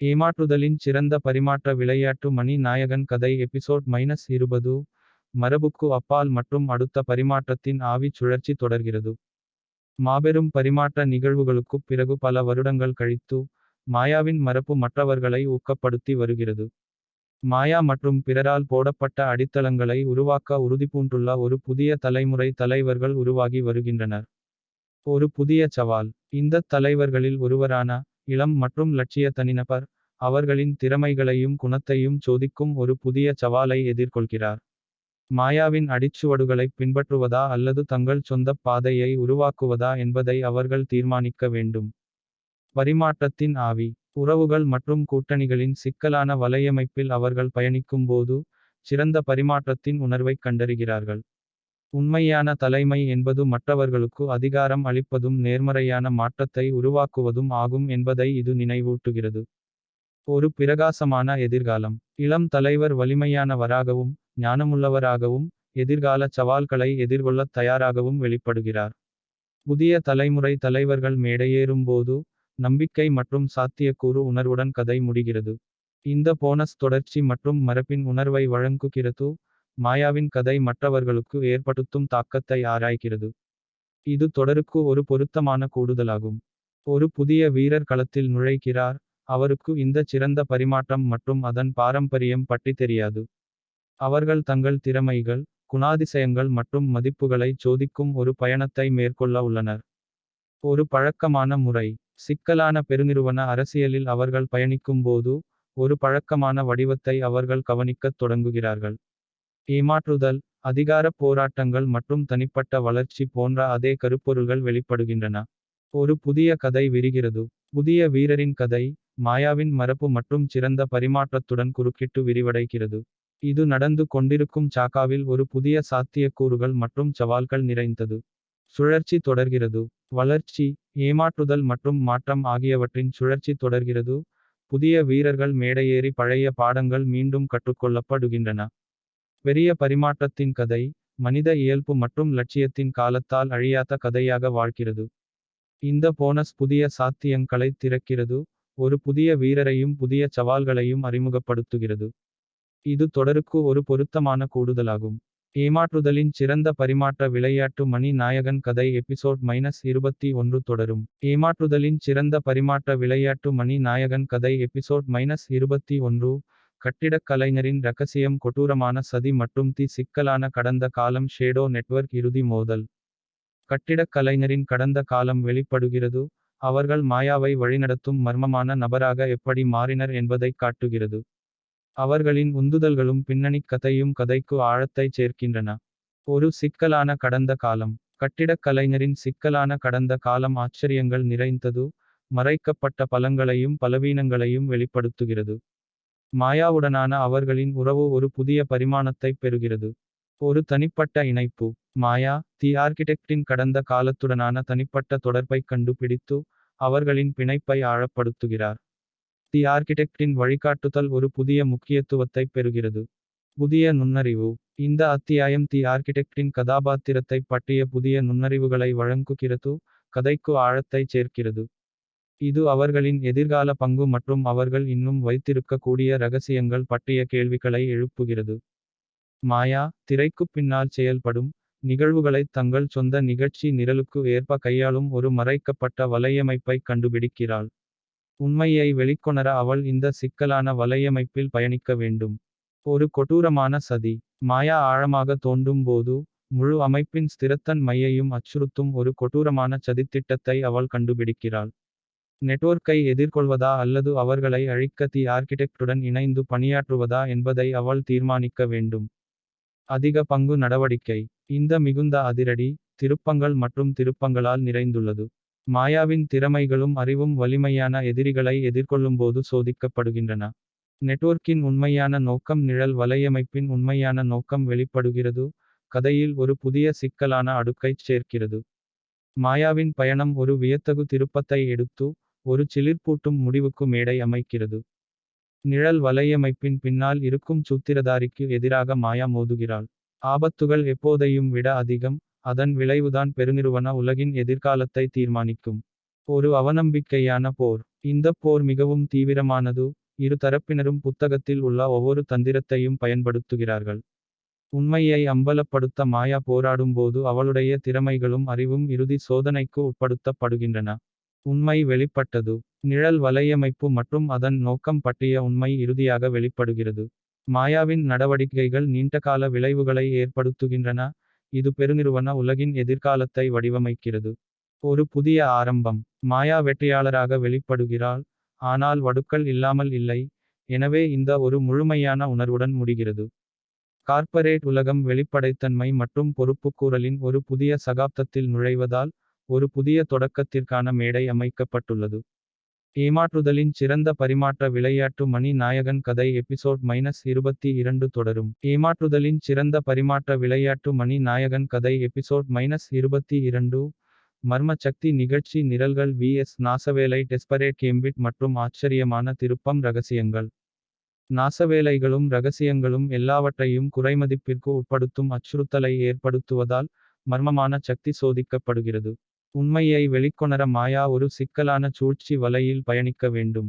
ஏமாற்றுதலின் சிறந்த பரிமாற்ற விளையாட்டு மணி நாயகன் கதை எபிசோட் -20. மரபுக்கு அப்பால் மற்றும் அடுத்த பரிமாற்றத்தின் ஆவி சுழற்சி தொடர்கிறது. மாபெரும் பரிமாற்ற நிகழ்வுகளுக்குப் பிறகு பல வருடங்கள் கழித்து, மாயாவின் மரபு மற்றவர்களை ஊக்கப்படுத்தி வருகிறது. மாயா மற்றும் பிறரால் போடப்பட்ட அடித்தளங்களை உருவாக்க உறுதிபூண்டுள்ள ஒரு புதிய தலைமுறை தலைவர்கள் உருவாகி வருகின்றனர். ஒரு புதிய சவால். இந்தத் தலைவர்களில் ஒருவரான இளம் மற்றும் லட்சிய தனிநபர், அவர்களின் திறமைகளையும் குணத்தையும் சோதிக்கும் ஒரு புதிய சவாலை எதிர்கொள்கிறார். மாயாவின் அடிச்சுவடுகளைப் பின்பற்றுவதா அல்லது தங்கள் சொந்தப் பாதையை உருவாக்குவதா என்பதை அவர்கள் தீர்மானிக்க வேண்டும். பரிமாற்றத்தின் ஆவி. உறவுகள் மற்றும் கூட்டணிகளின் சிக்கலான வலையமைப்பில் அவர்கள் பயணிக்கும்போது, சிறந்த பரிமாற்றத்தின் உணர்வைக் கண்டறிகிறார்கள். உண்மையான தலைமை என்பது மற்றவர்களுக்கு அதிகாரம் அளிப்பதும் நேர்மறையான மாற்றத்தை உருவாக்குவதும் ஆகும் என்பதை இது நினைவூட்டுகிறது. ஒரு பிரகாசமான எதிர்காலம். இளம் தலைவர் வலிமையானவராகவும், ஞானமுள்ளவராகவும், எதிர்கால சவால்களை எதிர்கொள்ளத் தயாராகவும் வெளிப்படுகிறார். புதிய தலைமுறை தலைவர்கள் மேடையேறும்போது, நம்பிக்கை மற்றும் சாத்தியக்கூறு உணர்வுடன் கதை முடிகிறது. இந்த போனஸ் தொடர்ச்சி மற்றும் மரபின் உணர்வை வழங்குகிறது. மாயாவின் கதை மற்றவர்களுக்கு ஏற்படுத்தும் தாக்கத்தை ஆராய்கிறது. இது தொடருக்கு ஒரு பொருத்தமான கூடுதலாகும். ஒரு புதிய வீரர் களத்தில் நுழைகிறார், அவருக்கு இந்த சிறந்த பரிமாற்றம் மற்றும் அதன் பாரம்பரியம் பற்றி தெரியாது. அவர்கள் தங்கள் திறமைகள், குணாதிசயங்கள் மற்றும் மதிப்புகளை சோதிக்கும் ஒரு பயணத்தை மேற்கொள்ள உள்ளனர். ஒரு பழக்கமான முறை. சிக்கலான பெருநிறுவன அரசியலில் அவர்கள் பயணிக்கும்போது, ஒரு பழக்கமான வடிவத்தை அவர்கள் கவனிக்கத் தொடங்குகிறார்கள். ஏமாற்றுதல், அதிகாரப் போராட்டங்கள் மற்றும் தனிப்பட்ட வளர்ச்சி போன்ற அதே கருப்பொருள்கள் வெளிப்படுகின்றன. ஒரு புதிய கதை விரிகிறது. புதிய வீரரின் கதை, மாயாவின் மரபு மற்றும் சிறந்த பரிமாற்றத்துடன் குறுக்கிட்டு விரிவடைகிறது. இது நடந்து கொண்டிருக்கும் சாக்காவில் ஒரு புதிய சாத்தியக்கூறுகள் மற்றும் சவால்கள் நிறைந்தது. சுழற்சி தொடர்கிறது. வளர்ச்சி, ஏமாற்றுதல் மற்றும் மாற்றம் ஆகியவற்றின் சுழற்சி தொடர்கிறது. புதிய வீரர்கள் மேடையேறி பழைய பாடங்கள் மீண்டும் கற்றுக்கொள்ளப்படுகின்றன. பெரிய பரிமாற்றத்தின் கதை, மனித இயல்பு மற்றும் லட்சியத்தின் காலத்தால் அழியாத கதையாக வாழ்கிறது. இந்த போனஸ் புதிய சாத்தியங்களைத் திறக்கிறது, ஒரு புதிய வீரரையும் புதிய சவால்களையும் அறிமுகப்படுத்துகிறது. இது தொடருக்கு ஒரு பொருத்தமான கூடுதலாகும். ஏமாற்றுதலின் சிறந்த பரிமாற்ற விளையாட்டு மணி நாயகன் கதை எபிசோட் -21 தொடரும். ஏமாற்றுதலின் சிறந்த பரிமாற்ற விளையாட்டு மணி நாயகன் கதை எபிசோட் -21. கட்டிடக் கலைஞரின் இரகசியம் கொடூரமான சதி மற்றும் சிக்கலான கடந்த காலம் ஷேடோ நெட்வொர்க் இறுதி மோதல். கட்டிடக் கலைஞரின் கடந்த காலம் வெளிப்படுகிறது, அவர்கள் மாயாவை வழிநடத்தும் மர்மமான நபராக எப்படி மாறினர் என்பதைக் காட்டுகிறது. அவர்களின் உந்துதல்களும் பின்னணிக் கதையும் கதைக்கு ஆழத்தைச் சேர்க்கின்றன. ஒரு சிக்கலான கடந்த காலம். கட்டிடக் கலைஞரின் சிக்கலான கடந்த காலம் ஆச்சரியங்கள் நிறைந்தது, மறைக்கப்பட்ட பலங்களையும் பலவீனங்களையும் வெளிப்படுத்துகிறது. மாயாவுடனான அவர்களின் உறவு ஒரு புதிய பரிமாணத்தைப் பெறுகிறது. ஒரு தனிப்பட்ட இணைப்பு. மாயா, தி ஆர்கிடெக்டின் கடந்த காலத்துடனான தனிப்பட்ட தொடர்பைக் கண்டுபிடித்து, அவர்களின் பிணைப்பை ஆழப்படுத்துகிறார். தி ஆர்கிடெக்டின் வழிகாட்டுதல் ஒரு புதிய முக்கியத்துவத்தைப் பெறுகிறது. புதிய நுண்ணறிவு. இந்த அத்தியாயம் தி ஆர்கிடெக்டின் கதாபாத்திரத்தைப் பற்றிய புதிய நுண்ணறிவுகளை வழங்குகிறது, கதைக்கு ஆழத்தைச் சேர்க்கிறது. இது அவர்களின் எதிர்கால பங்கு மற்றும் அவர்கள் இன்னும் வைத்திருக்கக்கூடிய இரகசியங்கள் பற்றிய கேள்விகளை எழுப்புகிறது. மாயா, திரைக்குப் பின்னால் செயல்படும் நிகழ்வுகளைத் தங்கள் சொந்த நிகழ்ச்சி நிரலுக்கு ஏற்ப கையாளும் ஒரு மறைக்கப்பட்ட வலையமைப்பைக் கண்டுபிடிக்கிறாள். உண்மையை வெளிக்கொணர அவள் இந்த சிக்கலான வலையமைப்பில் பயணிக்க வேண்டும். ஒரு கொடூரமான சதி. மாயா ஆழமாக தோண்டும் போது, முழு அமைப்பின் ஸ்திரத்தன்மையையும் அச்சுறுத்தும் ஒரு கொடூரமான சதித்திட்டத்தை அவள் கண்டுபிடிக்கிறாள். நெட்வொர்க்கை எதிர்கொள்வதா அல்லது அவர்களை அழிக்க தி ஆர்கிடெக்டுடன் இணைந்து பணியாற்றுவதா என்பதை அவள் தீர்மானிக்க வேண்டும். அதிக பங்கு நடவடிக்கை. இந்த மிகுந்த அதிரடி, திருப்பங்கள் மற்றும் திருப்பங்களால் நிறைந்துள்ளது. மாயாவின் திறமைகளும் அறிவும் வலிமையான எதிரிகளை எதிர்கொள்ளும்போது சோதிக்கப்படுகின்றன. நெட்வொர்க்கின் உண்மையான நோக்கம் நிழல் வலையமைப்பின் உண்மையான நோக்கம் வெளிப்படுகிறது, கதையில் ஒரு புதிய சிக்கலான அடுக்கைச் சேர்க்கிறது. மாயாவின் பயணம் ஒரு வியத்தகு திருப்பத்தை எடுத்து, ஒரு சிலிர்ப்பூட்டும் முடிவுக்கு மேடை அமைக்கிறது. நிழல் வலையமைப்பின் பின்னால் இருக்கும் சூத்திரதாரிக்கு எதிராக மாயா மோதுகிறாள். ஆபத்துகள் எப்போதையும் விட அதிகம், அதன் விளைவுதான் பெருநிறுவன உலகின் எதிர்காலத்தை தீர்மானிக்கும். ஒரு அவநம்பிக்கையான போர். இந்தப் போர் மிகவும் தீவிரமானது. இரு தரப்பினரும் புத்தகத்தில் உள்ள ஒவ்வொரு தந்திரத்தையும் பயன்படுத்துகிறார்கள். உண்மையை அம்பலப்படுத்த மாயா போராடும்போது அவளுடைய திறமைகளும் அறிவும் இறுதி சோதனைக்கு உட்படுத்தப்படுகின்றன. உண்மை வெளிப்பட்டது. நிழல் வலையமைப்பு மற்றும் அதன் நோக்கம் பற்றிய உண்மை இறுதியாக வெளிப்படுகிறது. மாயாவின் நடவடிக்கைகள் நீண்டகால விளைவுகளை ஏற்படுத்துகின்றன. இது பெருநிறுவன உலகின் எதிர்காலத்தை வடிவமைக்கிறது. ஒரு புதிய ஆரம்பம். மாயா வெற்றியாளராக வெளிப்படுகிறாள். ஆனால் வடுக்கள் இல்லாமல் இல்லை. எனவே இந்த ஒரு முழுமையான உணர்வுடன் முடிகிறது. கார்ப்பரேட் உலகம் வெளிப்படைத்தன்மை மற்றும் பொறுப்புக்கூறலின் ஒரு புதிய சகாப்தத்தில் நுழைவதால் ஒரு புதிய தொடக்கத்திற்கான மேடை அமைக்கப்பட்டுள்ளது. ஏமாற்றுதலின் சிறந்த பரிமாற்ற விளையாட்டு மணி நாயகன் கதை எபிசோட் -22 தொடரும். ஏமாற்றுதலின் சிறந்த பரிமாற்ற விளையாட்டு மணி நாயகன் கதை எபிசோட் -22. மர்ம சக்தி நிகழ்ச்சி நிரல்கள் vs நாசவேலை டெஸ்பரேட் கேம்பிட் மற்றும் ஆச்சரியமான திருப்பம் ரகசியங்கள். நாசவேலைகளும் ரகசியங்களும் எல்லாவற்றையும் குறைமதிப்பிற்கு உட்படுத்தும் அச்சுறுத்தலை ஏற்படுத்துவதால் மர்மமான சக்தி சோதிக்கப்படுகிறது. உண்மையை வெளிக்கொணர மாயா ஒரு சிக்கலான சூழ்ச்சி வலையில் பயணிக்க வேண்டும்.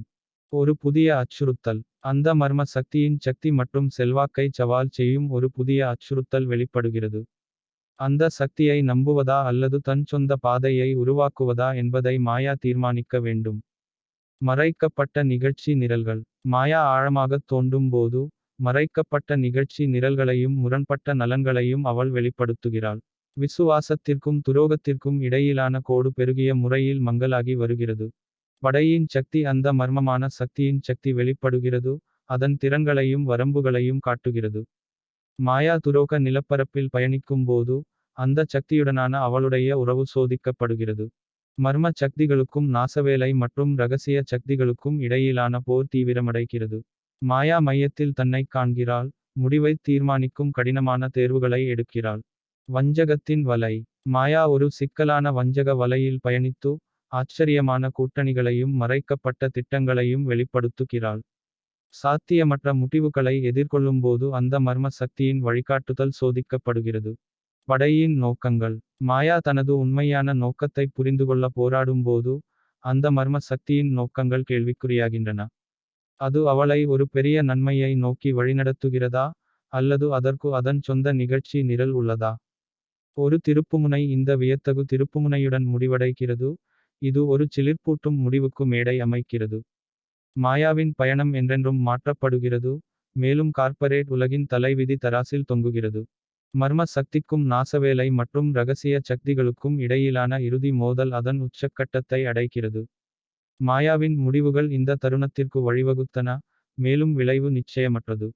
ஒரு புதிய அச்சுறுத்தல். அந்த மர்ம சக்தியின் சக்தி மற்றும் செல்வாக்கை சவால் செய்யும் ஒரு புதிய அச்சுறுத்தல் வெளிப்படுகிறது. அந்த சக்தியை நம்புவதா அல்லது தன் சொந்த பாதையை உருவாக்குவதா என்பதை மாயா தீர்மானிக்க வேண்டும். மறைக்கப்பட்ட நிகழ்ச்சி நிரல்கள். மாயா ஆழமாகத் தோண்டும் போது மறைக்கப்பட்ட நிகழ்ச்சி நிரல்களையும் முரண்பட்ட நலன்களையும் அவள் வெளிப்படுத்துகிறாள். விசுவாசத்திற்கும் துரோகத்திற்கும் இடையிலான கோடு பெருகிய முறையில் மங்கலாகி வருகிறது. படையின் சக்தி. அந்த மர்மமான சக்தியின் சக்தி வெளிப்படுகிறது. அதன் திறன்களையும் வரம்புகளையும் காட்டுகிறது. மாயா துரோக நிலப்பரப்பில் பயணிக்கும் போது அந்த சக்தியுடனான அவளுடைய உறவு சோதிக்கப்படுகிறது. மர்ம சக்திகளுக்கும் நாசவேலை மற்றும் ரகசிய சக்திகளுக்கும் இடையிலான போர் தீவிரமடைகிறது. மாயா மையத்தில் தன்னைக் காண்கிறாள். முடிவைத் தீர்மானிக்கும் கடினமான தேர்வுகளை எடுக்கிறாள். வஞ்சகத்தின் வலை. மாயா ஒரு சிக்கலான வஞ்சக வலையில் பயணித்து ஆச்சரியமான கூட்டணிகளையும் மறைக்கப்பட்ட திட்டங்களையும் வெளிப்படுத்துகிறாள். சாத்தியமற்ற முடிவுகளை எதிர்கொள்ளும்போது அந்த மர்ம சக்தியின் வழிகாட்டுதல் சோதிக்கப்படுகிறது. படையின் நோக்கங்கள். மாயா தனது உண்மையான நோக்கத்தை புரிந்துகொள்ள போராடும்போது அந்த மர்ம சக்தியின் நோக்கங்கள் கேள்விக்குறியாகின்றன. அது அவளை ஒரு பெரிய நன்மையை நோக்கி வழிநடத்துகிறதா அல்லது அதற்கு அதன் சொந்த நிகழ்ச்சி நிரல் உள்ளதா? ஒரு திருப்புமுனை. இந்த வியத்தகு திருப்புமுனையுடன் முடிவடைகிறது. இது ஒரு சிலிர்ப்பூட்டும் முடிவுக்கு மேடை அமைக்கிறது. மாயாவின் பயணம் என்றென்றும் மாற்றப்படுகிறது. மேலும் கார்ப்பரேட் உலகின் தலைவிதி தராசில் தொங்குகிறது. மர்ம சக்திக்கும் நாசவேலை மற்றும் ரகசிய சக்திகளுக்கும் இடையிலான இறுதி மோதல் அதன் உச்சக்கட்டத்தை அடைகிறது. மாயாவின் முடிவுகள் இந்த தருணத்திற்கு வழிவகுத்தன. மேலும் விளைவு நிச்சயமற்றது.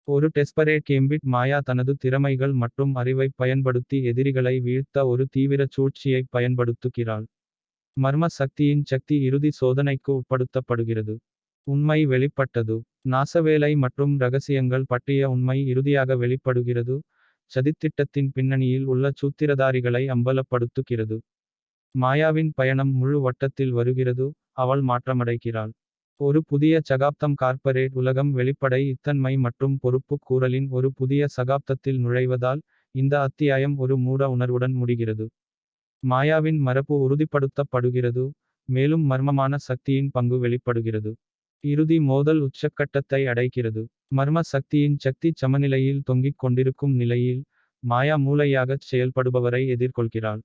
ஒரு டெஸ்பரேட் கேம்பிட். மாயா தனது திறமைகள் மற்றும் அறிவைப் பயன்படுத்தி எதிரிகளை வீழ்த்த ஒரு தீவிர சூழ்ச்சியைப் பயன்படுத்துகிறாள். மர்ம சக்தியின் சக்தி இறுதி சோதனைக்கு உட்படுத்தப்படுகிறது. உண்மை வெளிப்பட்டது. நாசவேலை மற்றும் ரகசியங்கள் பற்றிய உண்மை இறுதியாக வெளிப்படுகிறது. சதித்திட்டத்தின் பின்னணியில் உள்ள சூத்திரதாரிகளை அம்பலப்படுத்துகிறது. மாயாவின் பயணம் முழு வட்டத்தில் வருகிறது. அவள் மாற்றமடைகிறாள். ஒரு புதிய சகாப்தம். கார்ப்பரேட் உலகம் வெளிப்படை இத்தன்மை மற்றும் பொறுப்பு கூறலின் ஒரு புதிய சகாப்தத்தில் நுழைவதால் இந்த அத்தியாயம் ஒரு மூட உணர்வுடன் முடிகிறது. மாயாவின் மரபு உறுதிப்படுத்தப்படுகிறது. மேலும் மர்மமான சக்தியின் பங்கு வெளிப்படுகிறது. இறுதி மோதல் உச்சக்கட்டத்தை அடைகிறது. மர்ம சக்தியின் சக்தி சமநிலையில் தொங்கிக் கொண்டிருக்கும் நிலையில் மாயா மூளையாகச் செயல்படுபவரை எதிர்கொள்கிறாள்.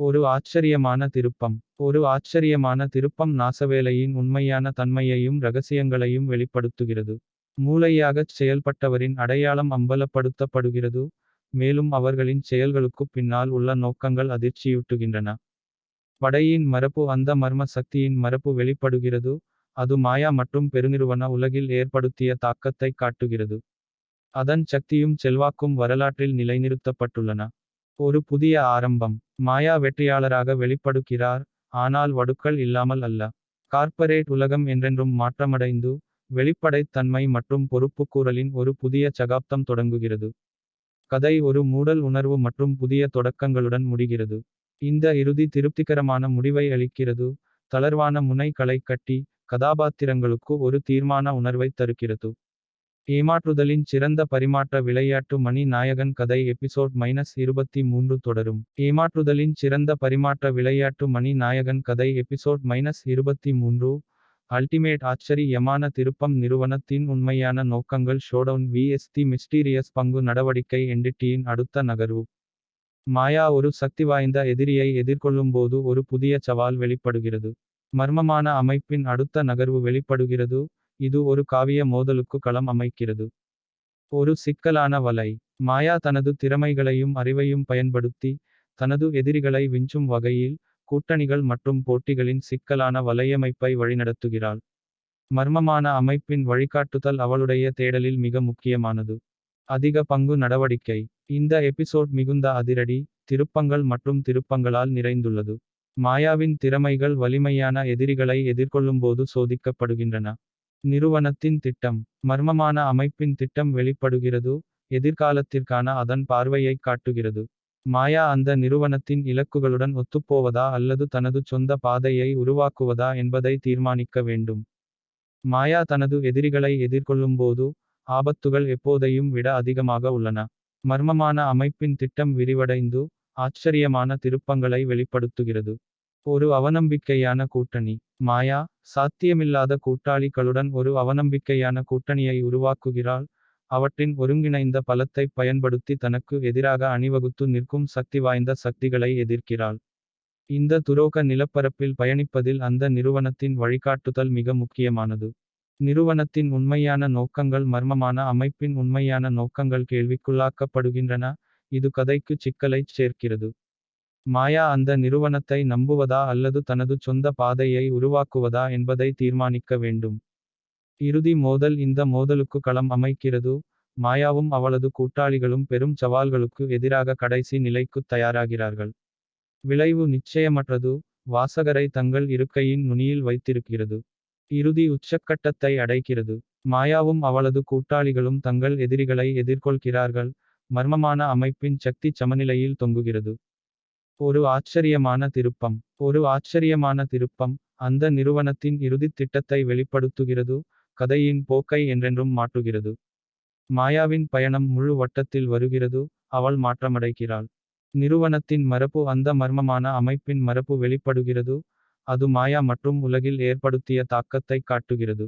ஒரு ஆச்சரியமான திருப்பம். ஒரு ஆச்சரியமான திருப்பம் நாசவேலையின் உண்மையான தன்மையையும் ரகசியங்களையும் வெளிப்படுத்துகிறது. மூளையாகச் செயல்பட்டவரின் அடையாளம் அம்பலப்படுத்தப்படுகிறது. மேலும் அவர்களின் செயல்களுக்குப் பின்னால் உள்ள நோக்கங்கள் அதிர்ச்சியூட்டுகின்றன. படையின் மரபு. அந்த மர்ம சக்தியின் மரபு வெளிப்படுகிறது. அது மாயா மற்றும் பெருநிறுவன உலகில் ஏற்படுத்திய தாக்கத்தை காட்டுகிறது. அதன் சக்தியும் செல்வாக்கும் வரலாற்றில் நிலைநிறுத்தப்பட்டுள்ளன. ஒரு புதிய ஆரம்பம். மாயா வெற்றியாளராக வெளிப்படுகிறார். ஆனால் வடுக்கள் இல்லாமல் அல்ல. கார்ப்பரேட் உலகம் என்றென்றும் மாற்றமடைந்து வெளிப்படைத் தன்மை மற்றும் பொறுப்புக்கூறலின் ஒரு புதிய சகாப்தம் தொடங்குகிறது. கதை ஒரு மூடல் உணர்வு மற்றும் புதிய தொடக்கங்களுடன் முடிகிறது. இந்த இறுதி திருப்திகரமான முடிவை அளிக்கிறது. தளர்வான முனைகளை கட்டி கதாபாத்திரங்களுக்கு ஒரு தீர்மான உணர்வைத் தருகிறது. ஏமாற்றுதலின் சிறந்த பரிமாற்ற விளையாட்டு மணி நாயகன் கதை எபிசோட் -23 தொடரும். ஏமாற்றுதலின் சிறந்த பரிமாற்ற விளையாட்டு மணி நாயகன் கதை எபிசோட் -23. அல்டிமேட் ஆச்சரியமான திருப்பம் நிறுவனத்தின் உண்மையான நோக்கங்கள் ஷோடவுன் vs தி மிஸ்டீரியஸ் பங்கு நடவடிக்கை என்டிட்டியின் அடுத்த நகர்வு. மாயா ஒரு சக்திவாய்ந்த எதிரியை எதிர்கொள்ளும்போது ஒரு புதிய சவால் வெளிப்படுகிறது. மர்மமான அமைப்பின் அடுத்த நகர்வு வெளிப்படுகிறது. இது ஒரு காவிய மோதலுக்கு களம் அமைக்கிறது. ஒரு சிக்கலான வலை. மாயா தனது திறமைகளையும் அறிவையும் பயன்படுத்தி தனது எதிரிகளை விஞ்சும் வகையில் கூட்டணிகள் மற்றும் போட்டிகளின் சிக்கலான வலையமைப்பை வழிநடத்துகிறாள். மர்மமான அமைப்பின் வழிகாட்டுதல் அவளுடைய தேடலில் மிக முக்கியமானது. அதிக பங்கு நடவடிக்கை. இந்த எபிசோட் மிகுந்த அதிரடி, திருப்பங்கள் மற்றும் திருப்பங்களால் நிறைந்துள்ளது. மாயாவின் திறமைகள் வலிமையான எதிரிகளை எதிர்கொள்ளும்போது சோதிக்கப்படுகின்றன. நிறுவனத்தின் திட்டம். மர்மமான அமைப்பின் திட்டம் வெளிப்படுகிறது. எதிர்காலத்திற்கான அதன் பார்வையைக் காட்டுகிறது. மாயா அந்த நிறுவனத்தின் இலக்குகளுடன் ஒத்துப்போவதா அல்லது தனது சொந்த பாதையை உருவாக்குவதா என்பதை தீர்மானிக்க வேண்டும். மாயா தனது எதிரிகளை எதிர்கொள்ளும்போது ஆபத்துகள் எப்போதையும் விட அதிகமாக உள்ளன. மர்மமான அமைப்பின் திட்டம் விரிவடைந்து ஆச்சரியமான திருப்பங்களை வெளிப்படுத்துகிறது. ஒரு அவநம்பிக்கையான கூட்டணி. மாயா சாத்தியமில்லாத கூட்டாளிகளுடன் ஒரு அவநம்பிக்கையான கூட்டணியை உருவாக்குகிறாள். அவற்றின் ஒருங்கிணைந்த பலத்தைப் பயன்படுத்தி தனக்கு எதிராக அணிவகுத்து நிற்கும் சக்தி வாய்ந்த சக்திகளை எதிர்க்கிறாள். இந்த துரோக நிலப்பரப்பில் பயணிப்பதில் அந்த நிறுவனத்தின் வழிகாட்டுதல் மிக முக்கியமானது. நிறுவனத்தின் உண்மையான நோக்கங்கள் மர்மமான அமைப்பின் உண்மையான நோக்கங்கள் கேள்விக்குள்ளாக்கப்படுகின்றன. இது கதைக்கு சிக்கலைச் சேர்க்கிறது. மாயா அந்த நிறுவனத்தை நம்புவதா அல்லது தனது சொந்த பாதையை உருவாக்குவதா என்பதை தீர்மானிக்க வேண்டும். இறுதி மோதல். இந்த மோதலுக்கு களம் அமைக்கிறது. மாயாவும் அவளது கூட்டாளிகளும் பெரும் சவால்களுக்கு எதிராக கடைசி நிலைக்குத் தயாராகிறார்கள். விளைவு நிச்சயமற்றது. வாசகரை தங்கள் இருக்கையின் நுனியில் வைத்திருக்கிறது. இறுதி உச்சக்கட்டத்தை அடைகிறது. மாயாவும் அவளது கூட்டாளிகளும் தங்கள் எதிரிகளை எதிர்கொள்கிறார்கள். மர்மமான அமைப்பின் சக்தி சமநிலையில் தொங்குகிறது. ஒரு ஆச்சரியமான திருப்பம். ஒரு ஆச்சரியமான திருப்பம் அந்த நிறுவனத்தின் இறுதித் திட்டத்தை வெளிப்படுத்துகிறது. கதையின் போக்கை என்றென்றும் மாற்றுகிறது. மாயாவின் பயணம் முழு வட்டத்தில் வருகிறது. அவள் மாற்றமடைகிறாள். நிறுவனத்தின் மரபு. அந்த மர்மமான அமைப்பின் மரபு வெளிப்படுகிறது. அது மாயா மற்றும் உலகில் ஏற்படுத்திய தாக்கத்தை காட்டுகிறது.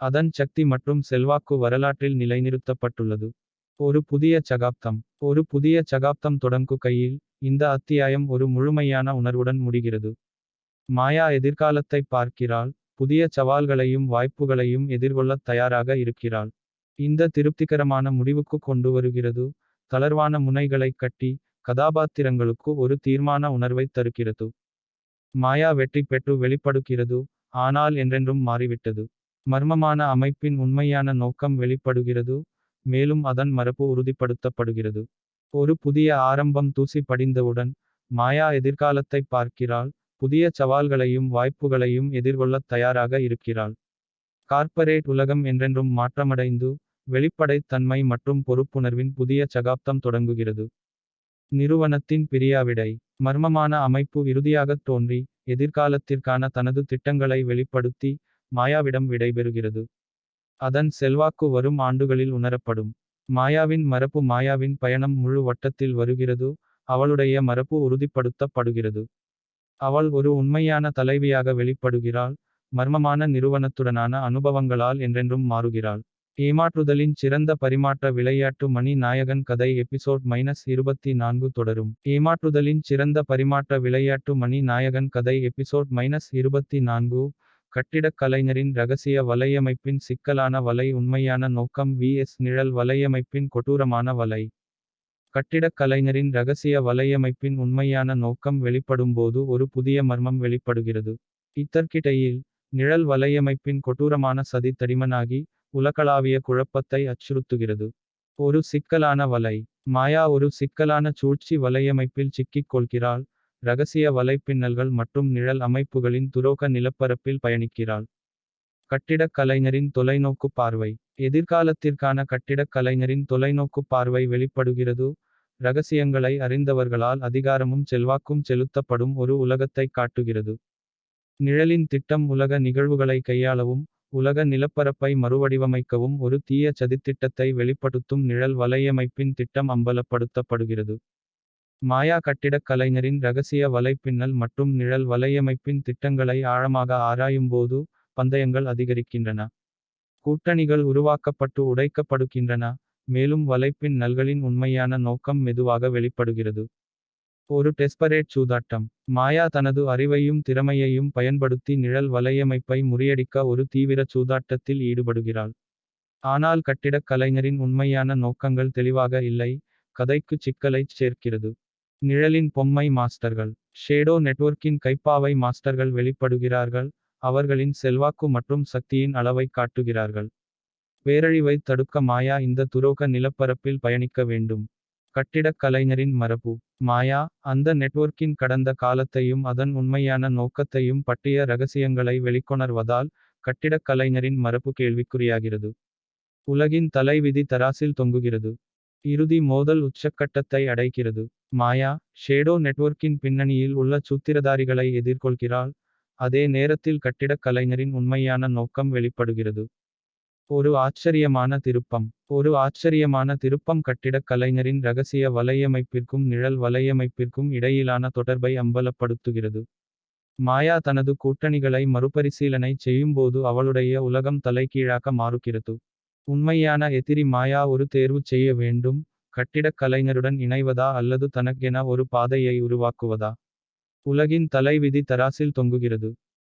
அதன் சக்தி மற்றும் செல்வாக்கு வரலாற்றில் நிலைநிறுத்தப்பட்டுள்ளது. ஒரு புதிய சகாப்தம். ஒரு புதிய சகாப்தம் தொடங்குகையில் இந்த அத்தியாயம் ஒரு முழுமையான உணர்வுடன் முடிகிறது. மாயா எதிர்காலத்தை பார்க்கிறாள். புதிய சவால்களையும் வாய்ப்புகளையும் எதிர்கொள்ளத் தயாராக இருக்கிறாள். இந்த திருப்திகரமான முடிவுக்கு கொண்டு வருகிறது. தளர்வான முனைகளைக் கட்டி கதாபாத்திரங்களுக்கு ஒரு தீர்மான உணர்வைத் தருகிறது. மாயா வெற்றி பெற்று வெளிப்படுகிறது. ஆனால் என்றென்றும் மாறிவிட்டது. மர்மமான அமைப்பின் உண்மையான நோக்கம் வெளிப்படுகிறது. மேலும் அதன் மரபு உறுதிப்படுத்தப்படுகிறது. ஒரு புதிய ஆரம்பம். தூசி படிந்தவுடன் மாயா எதிர்காலத்தைப் பார்க்கிறாள். புதிய சவால்களையும் வாய்ப்புகளையும் எதிர்கொள்ளத் தயாராக இருக்கிறாள். கார்ப்பரேட் உலகம் என்றென்றும் மாற்றமடைந்து வெளிப்படைத் தன்மை மற்றும் பொறுப்புணர்வின் புதிய சகாப்தம் தொடங்குகிறது. நிறுவனத்தின் பிரியாவிடை. மர்மமான அமைப்பு இறுதியாகத் தோன்றி எதிர்காலத்திற்கான தனது திட்டங்களை வெளிப்படுத்தி மாயாவிடம் விடைபெறுகிறது. அதன் செல்வாக்கு வரும் ஆண்டுகளில் உணரப்படும். மாயாவின் மரபு. மாயாவின் பயணம் முழு வட்டத்தில் வருகிறது. அவளுடைய மரபு உறுதிப்படுத்தப்படுகிறது. அவள் ஒரு உண்மையான தலைவியாக வெளிப்படுகிறாள். மர்மமான நிறுவனத்துடனான அனுபவங்களால் என்றென்றும் மாறுகிறாள். ஏமாற்றுதலின் சிறந்த பரிமாற்ற விளையாட்டு. மணி நாயகன் கதை எபிசோட் -24 தொடரும். ஏமாற்றுதலின் சிறந்த பரிமாற்ற விளையாட்டு. மணி நாயகன் கதை எபிசோட் -24. கட்டிடக் கலைஞரின் ரகசிய வலையமைப்பின் சிக்கலான வலை. உண்மையான நோக்கம் vs நிழல் வலையமைப்பின் கொடூரமான வலை. கட்டிடக் கலைஞரின் ரகசிய வலையமைப்பின் உண்மையான நோக்கம் வெளிப்படும்போது ஒரு புதிய மர்மம் வெளிப்படுகிறது. இதற்கிடையில் நிழல் வலையமைப்பின் கொடூரமான சதி தடிமனாகி உலகளாவிய குழப்பத்தை அச்சுறுத்துகிறது. ஒரு சிக்கலான வலை. மாயா ஒரு சிக்கலான சூழ்ச்சி வலையமைப்பில் சிக்கிக் கொள்கிறாள். ரகசிய வலைப்பின்னல்கள் மற்றும் நிழல் அமைப்புகளின் துரோக நிலப்பரப்பில் பயணிக்கிறாள். கட்டிடக் கலைஞரின் தொலைநோக்கு பார்வை. எதிர்காலத்திற்கான கட்டிடக் கலைஞரின் தொலைநோக்கு பார்வை வெளிப்படுகிறது. ரகசியங்களை அறிந்தவர்களால் அதிகாரமும் செல்வாக்கும் செலுத்தப்படும் ஒரு உலகத்தைக் காட்டுகிறது. நிழலின் திட்டம். உலக நிகழ்வுகளை கையாளவும் உலக நிலப்பரப்பை மறுவடிவமைக்கவும் ஒரு தீய சதித்திட்டத்தை வெளிப்படுத்தும் நிழல் வலையமைப்பின் திட்டம் அம்பலப்படுத்தப்படுகிறது. மாயா கட்டிடக் கலைஞரின் ரகசிய வலைப்பின்னல் மற்றும் நிழல் வலையமைப்பின் திட்டங்களை ஆழமாக ஆராயும்போது பந்தயங்கள் அதிகரிக்கின்றன. கூட்டணிகள் உருவாக்கப்பட்டு உடைக்கப்படுகின்றன. மேலும் வலைப்பின் நல்களின் உண்மையான நோக்கம் மெதுவாக வெளிப்படுகிறது. ஒரு டெஸ்பரேட் சூதாட்டம். மாயா தனது அறிவையும் திறமையையும் பயன்படுத்தி நிழல் வலையமைப்பை முறியடிக்க ஒரு தீவிர சூதாட்டத்தில் ஈடுபடுகிறாள். ஆனால் கட்டிடக் கலைஞரின் உண்மையான நோக்கங்கள் தெளிவாக இல்லை. கதைக்கு சிக்கலைச் சேர்க்கிறது. நிழலின் பொம்மை மாஸ்டர்கள். ஷேடோ நெட்வொர்க்கின் கைப்பாவை மாஸ்டர்கள் வெளிப்படுகிறார்கள். அவர்களின் செல்வாக்கு மற்றும் சக்தியின் அளவைக் காட்டுகிறார்கள். பேரழிவைத் தடுக்க மாயா இந்த துரோக நிலப்பரப்பில் பயணிக்க வேண்டும். கட்டிடக் கலைஞரின் மரபு. மாயா அந்த நெட்வொர்க்கின் கடந்த காலத்தையும் அதன் உண்மையான நோக்கத்தையும் பற்றிய ரகசியங்களை வெளிக்கொணர்வதால் கட்டிடக் கலைஞரின் மரபு கேள்விக்குறியாகிறது. உலகின் தலைவிதி தராசில் தொங்குகிறது. இறுதி மோதல் உச்சக்கட்டத்தை அடைகிறது. மாயா ஷேடோ நெட்வொர்க்கின் பின்னணியில் உள்ள சூத்திரதாரிகளை எதிர்கொள்கிறாள். அதே நேரத்தில் கட்டிடக் கலைஞரின் உண்மையான நோக்கம் வெளிப்படுகிறது. ஒரு ஆச்சரியமான திருப்பம். ஒரு ஆச்சரியமான திருப்பம் கட்டிடக் கலைஞரின் ரகசிய வலையமைப்பிற்கும் நிழல் வலையமைப்பிற்கும் இடையிலான தொடர்பை அம்பலப்படுத்துகிறது. மாயா தனது கூட்டணிகளை மறுபரிசீலனை செய்யும்போது அவளுடைய உலகம் தலைகீழாக மாறுகிறது. உண்மையான எதிரி மாயா ஒரு தேர்வு செய்ய வேண்டும். கட்டிடக் கலைஞருடன் இணைவதா அல்லது தனக்கென ஒரு பாதையை உருவாக்குவதா. உலகின் தலைவிதி தராசில் தொங்குகிறது.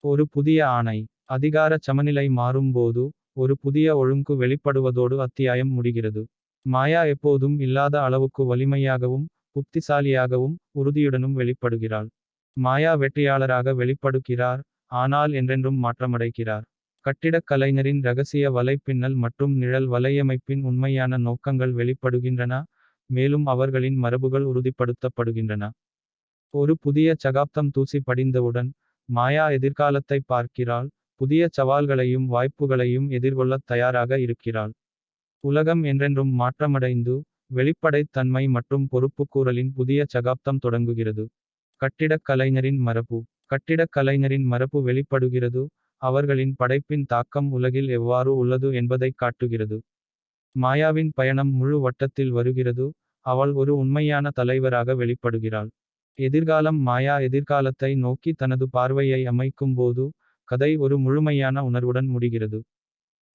ஒரு புதிய ஆணை. அதிகார சமநிலை மாறும்போது ஒரு புதிய ஒழுங்கு வெளிப்படுவதோடு அத்தியாயம் முடிகிறது. மாயா எப்போதும் இல்லாத அளவுக்கு வலிமையாகவும் புத்திசாலியாகவும் உறுதியுடனும் வெளிப்படுகிறாள். மாயா வெற்றியாளராக வெளிப்படுகிறார். ஆனால் என்றென்றும் மாற்றமடைகிறார். கட்டிடக் கலைஞரின் ரகசிய வலைப்பின்னல் மற்றும் நிழல் வலையமைப்பின் உண்மையான நோக்கங்கள் வெளிப்படுகின்றன. மேலும் அவர்களின் மரபுகள் உறுதிப்படுத்தப்படுகின்றன. ஒரு புதிய சகாப்தம் தூசி படிந்தவுடன் மாயா எதிர்காலத்தை பார்க்கிறாள். புதிய சவால்களையும் வாய்ப்புகளையும் எதிர்கொள்ளத் தயாராக இருக்கிறாள். உலகம் என்றென்றும் மாற்றமடைந்து வெளிப்படைத் தன்மை மற்றும் பொறுப்புக்கூறலின் புதிய சகாப்தம் தொடங்குகிறது. கட்டிடக் கலைஞரின் மரபு. கட்டிடக் கலைஞரின் மரபு வெளிப்படுகிறது. அவர்களின் படைப்பின் தாக்கம் உலகில் எவ்வாறு உள்ளது என்பதைக் காட்டுகிறது. மாயாவின் பயணம் முழு வட்டத்தில் வருகிறது. அவள் ஒரு உண்மையான தலைவராக வெளிப்படுகிறாள். எதிர்காலம். மாயா எதிர்காலத்தை நோக்கி தனது பார்வையை அமைக்கும்போது கதை ஒரு முழுமையான உணர்வுடன் முடிகிறது.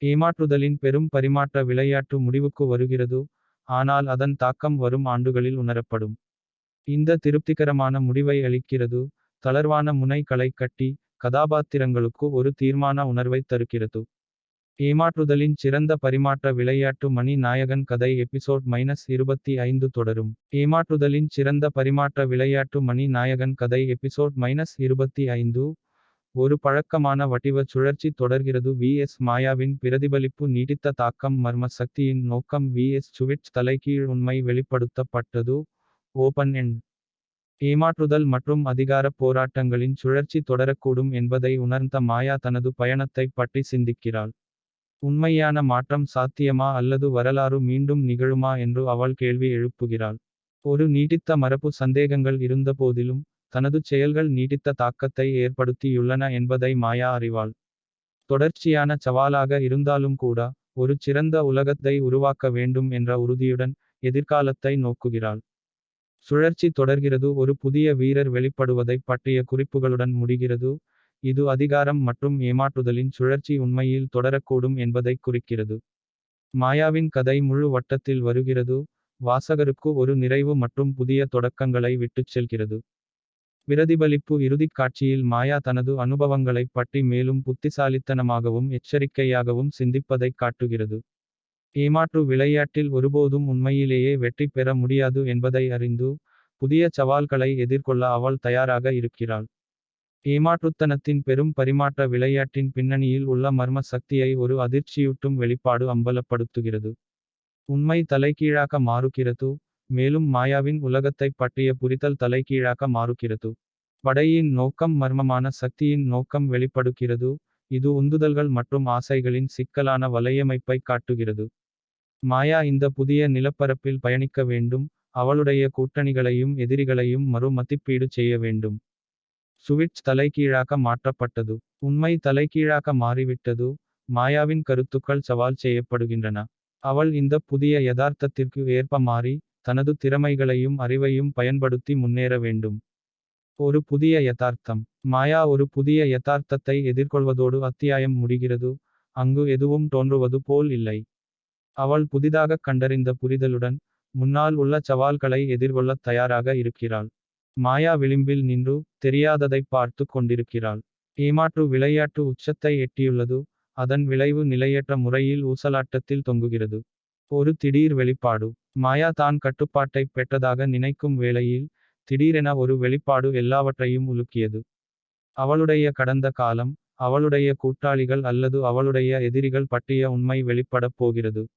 ஏமாற்றுதலின் பெரும் பரிமாற்ற விளையாட்டு முடிவுக்கு வருகிறது. ஆனால் அதன் தாக்கம் வரும் ஆண்டுகளில் உணரப்படும். இந்த திருப்திகரமான முடிவை அளிக்கிறது. தளர்வான முனைகளை கட்டி கதாபாத்திரங்களுக்கு ஒரு தீர்மான உணர்வைத் தருகிறது. ஏமாற்றுதலின் சிறந்த பரிமாற்ற விளையாட்டு மணி நாயகன் கதை எபிசோட் -25 தொடரும். ஏமாற்றுதலின் சிறந்த பரிமாற்ற விளையாட்டு மணி நாயகன் கதை எபிசோட் -25. ஒரு பழக்கமான வடிவ சுழற்சி தொடர்கிறது. vs மாயாவின் பிரதிபலிப்பு நீடித்த தாக்கம் மர்ம சக்தியின் நோக்கம் vs சுவிட்ச் தலைகீழ் உண்மை வெளிப்படுத்தப்பட்டது. Open end. ஏமாற்றுதல் மற்றும் அதிகாரப் போராட்டங்களின் சுழற்சி தொடரக்கூடும் என்பதை உணர்ந்த மாயா தனது பயணத்தைப் பற்றி சிந்திக்கிறாள். உண்மையான மாற்றம் சாத்தியமா அல்லது வரலாறு மீண்டும் நிகழுமா என்று அவள் கேள்வி எழுப்புகிறாள். ஒரு நீடித்த மரபு சந்தேகங்கள் இருந்தபோதிலும் தனது செயல்கள் நீடித்த தாக்கத்தை ஏற்படுத்தியுள்ளன என்பதை மாயா அறிவாள். தொடர்ச்சியான சவாலாக இருந்தாலும் கூட ஒரு சிறந்த உலகத்தை உருவாக்க வேண்டும் என்ற உறுதியுடன் எதிர்காலத்தை நோக்குகிறாள். சுழற்சி தொடர்கிறது. ஒரு புதிய வீரர் வெளிப்படுவதைப் பற்றிய குறிப்புகளுடன் முடிகிறது. இது அதிகாரம் மற்றும் ஏமாற்றுதலின் சுழற்சி உண்மையில் தொடரக்கூடும் என்பதைக் குறிக்கிறது. மாயாவின் கதை முழு வட்டத்தில் வருகிறது. வாசகருக்கு ஒரு நிறைவு மற்றும் புதிய தொடக்கங்களை விட்டுச் செல்கிறது. பிரதிபலிப்பு. இறுதிக் காட்சியில் மாயா தனது அனுபவங்களைப் பற்றி மேலும் புத்திசாலித்தனமாகவும் எச்சரிக்கையாகவும் சிந்திப்பதைக் காட்டுகிறது. ஏமாற்று விளையாட்டில் ஒருபோதும் உண்மையிலேயே வெற்றி பெற முடியாது என்பதை அறிந்து புதிய சவால்களை எதிர்கொள்ள அவள் தயாராக இருக்கிறாள். ஏமாற்றுத்தனத்தின் பெரும் பரிமாற்ற விளையாட்டின் பின்னணியில் உள்ள மர்ம சக்தியை ஒரு அதிர்ச்சியூட்டும் வெளிப்பாடு அம்பலப்படுத்துகிறது. உண்மை தலைகீழாக மாறுகிறது. மேலும் மாயாவின் உலகத்தைப் பற்றிய புரிதல் தலைகீழாக மாறுகிறது. படையின் நோக்கம் மர்மமான சக்தியின் நோக்கம் வெளிப்படுகிறது. இது உந்துதல்கள் மற்றும் ஆசைகளின் சிக்கலான வலையமைப்பை காட்டுகிறது. மாயா இந்த புதிய நிலப்பரப்பில் பயணிக்க வேண்டும். அவளுடைய கூட்டணிகளையும் எதிரிகளையும் மறு மதிப்பீடு செய்ய வேண்டும். சுவிட்ச் தலைகீழாக மாற்றப்பட்டது. உண்மை தலைகீழாக மாறிவிட்டது. மாயாவின் கருத்துக்கள் சவால் செய்யப்படுகின்றன. அவள் இந்த புதிய யதார்த்தத்திற்கு ஏற்ப மாறி தனது திறமைகளையும் அறிவையும் பயன்படுத்தி முன்னேற வேண்டும். ஒரு புதிய யதார்த்தம். மாயா ஒரு புதிய யதார்த்தத்தை எதிர்கொள்வதோடு அத்தியாயம் முடிகிறது, அங்கு எதுவும் தோன்றுவது போல் இல்லை. அவள் புதிதாகக் கண்டறிந்த புரிதலுடன், முன்னால் உள்ள சவால்களை எதிர்கொள்ளத் தயாராக இருக்கிறாள். மாயா விளிம்பில் நின்று, தெரியாததைப் பார்த்து கொண்டிருக்கிறாள். ஏமாற்று விளையாட்டு உச்சத்தை எட்டியுள்ளது, அதன் விளைவு நிலையற்ற முறையில் ஊசலாட்டத்தில் தொங்குகிறது. ஒரு திடீர் வெளிப்பாடு. மாயா தான் கட்டுப்பாட்டைப் பெற்றதாக நினைக்கும் வேளையில், திடீரென ஒரு வெளிப்பாடு எல்லாவற்றையும் உலுக்கியது. அவளுடைய கடந்த காலம், அவளுடைய கூட்டாளிகள் அல்லது அவளுடைய எதிரிகள் பற்றிய உண்மை வெளிப்படப் போகிறது.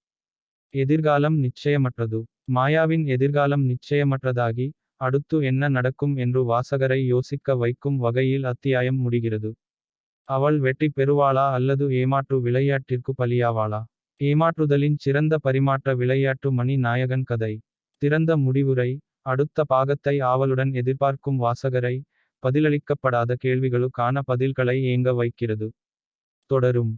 எதிர்காலம் நிச்சயமற்றது. மாயாவின் எதிர்காலம் நிச்சயமற்றதாகி, அடுத்து என்ன நடக்கும் என்று வாசகரை யோசிக்க வைக்கும் வகையில் அத்தியாயம் முடிகிறது. அவள் வெற்றி பெறுவாளா அல்லது ஏமாற்று விளையாட்டிற்கு பலியாவாளா? ஏமாற்றுதலின் சிறந்த பரிமாற்ற விளையாட்டு மணி நாயகன் கதை. திறந்த முடிவுரை. அடுத்த பாகத்தை ஆவலுடன் எதிர்பார்க்கும் வாசகரை, பதிலளிக்கப்படாத கேள்விகளுக்கான பதில்களை ஏங்க வைக்கிறது. தொடரும்.